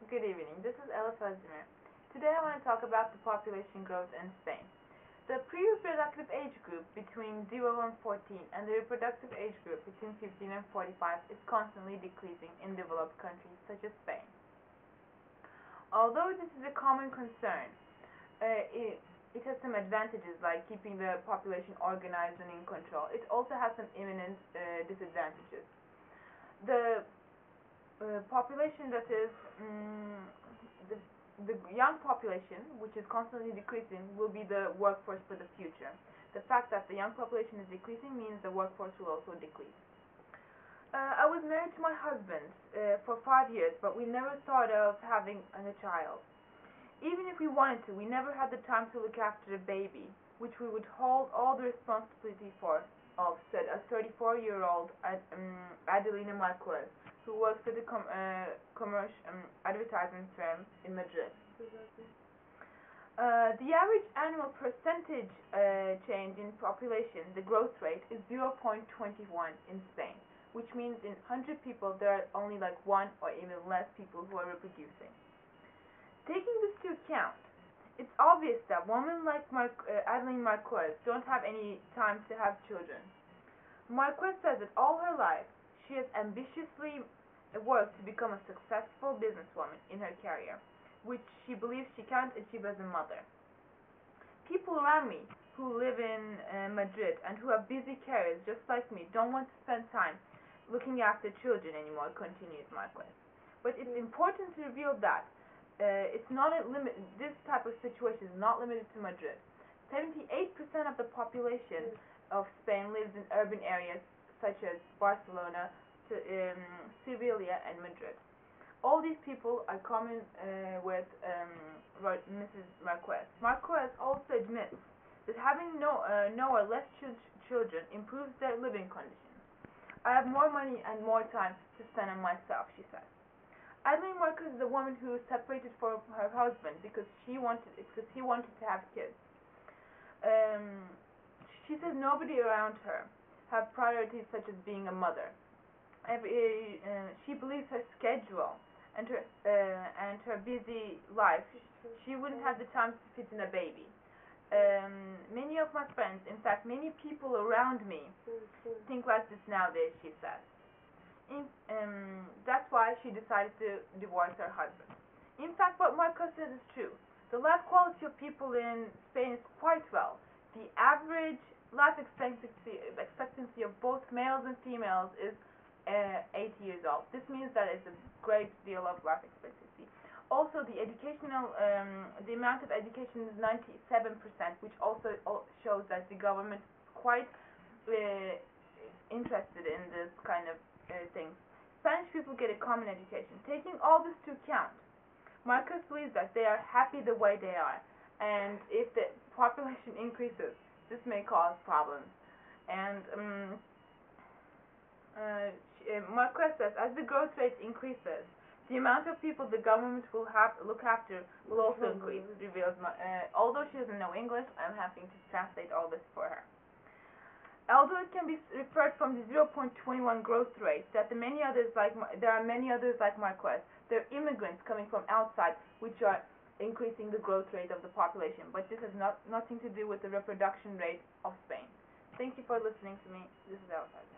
Good evening. This is Elif. Today I want to talk about the population growth in Spain. The pre-reproductive age group between 0 and 14 and the reproductive age group between 15 and 45 is constantly decreasing in developed countries such as Spain. Although this is a common concern, it has some advantages like keeping the population organized and in control. It also has some imminent disadvantages. The population that is the, the young population, which is constantly decreasing, will be the workforce for the future. The fact that the young population is decreasing means the workforce will also decrease. I was married to my husband for 5 years, but we never thought of having a child. Even if we wanted to, we never had the time to look after a baby, which we would hold all the responsibility for, said a 34-year-old Adelina Marquez, who works at a commercial advertising firm in Madrid. The average annual percentage change in population, the growth rate, is 0.21 in Spain, which means in 100 people there are only like 1 or even less people who are reproducing. Taking this to account, it's obvious that women like Adeline Marquez don't have any time to have children. Marquez says that all her life she has ambitiously worked to become a successful businesswoman in her career, which she believes she can't achieve as a mother. People around me who live in Madrid and who have busy careers just like me don't want to spend time looking after children anymore, continues Marquez. But it's important to reveal that it's not a limit. This type of situation is not limited to Madrid. 78% of the population of Spain lives in urban areas such as Barcelona, Sevilla, and Madrid. All these people are common with Mrs. Marquez. Marquez also admits that having no or less children improves their living conditions. I have more money and more time to spend on myself, she says. Adeline Marquez is a woman who is separated from her husband because he wanted to have kids. She says nobody around her have priorities such as being a mother. She believes her schedule and her busy life, she wouldn't have the time to fit in a baby. Many of my friends, in fact many people around me, think like this nowadays, she says. That's why she decided to divorce her husband. In fact, what Marcos says is true. The life quality of people in Spain is quite well. The average life expectancy of both males and females is 80 years old. This means that it's a great deal of life expectancy. Also, the amount of education is 97%, which also shows that the government is quite interested in this kind of things. Spanish people get a common education. Taking all this to account, Marcos believes that they are happy the way they are, and if the population increases, this may cause problems. And Marquez says, as the growth rate increases, the amount of people the government will have look after will also increase, reveals although she doesn't know English, I'm having to translate all this for her. Although it can be referred from the 0.21 growth rate that there are many others like Marquez, there are immigrants coming from outside which are increasing the growth rate of the population, but this has nothing to do with the reproduction rate of Spain. Thank you for listening to me. This is Alfred.